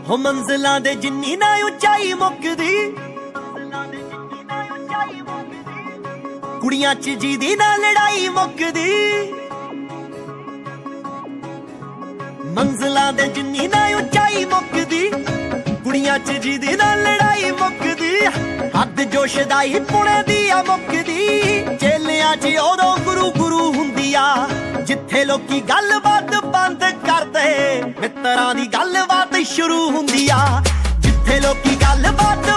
ਹੋ ਮੰਜ਼ਲਾਂ ਦੇ ਜਿੰਨੀ ਨਾ ਉਚਾਈ ਮੁੱਕਦੀ, ਕੁੜੀਆਂ 'ਚ ਜਿਹਦੀ ਨਾ ਲੜਾਈ ਮੁੱਕਦੀ। ਮੰਜ਼ਲਾਂ ਦੇ ਜਿੰਨੀ ਨਾ ਉਚਾਈ ਮੁੱਕਦੀ, ਕੁੜੀਆਂ 'ਚ ਜਿਹਦੀ ਨਾ ਲੜਾਈ ਮੁੱਕਦੀ। ਹੱਦ ਜੋਸ਼ ਦਾ ਹੀ ਪੁਣੇ ਦੀ ਆ ਮੁੱਕਦੀ, ਚੇਲਿਆਂ 'ਚ ਉਦੋਂ ਗੁਰੂ ਗੁਰੂ ਹੁੰਦੀ ਆ ਜਿੱਥੇ ਲੋਕੀ ਗੱਲਬਾਤ ਬੰਦ ਕਰਦੇ, ਮਿੱਤਰਾਂ ਦੀ ਗੱਲਬਾਤ ਸ਼ੁਰੂ ਹੁੰਦੀ ਆ। ਜਿੱਥੇ ਲੋਕੀ ਗੱਲਬਾਤ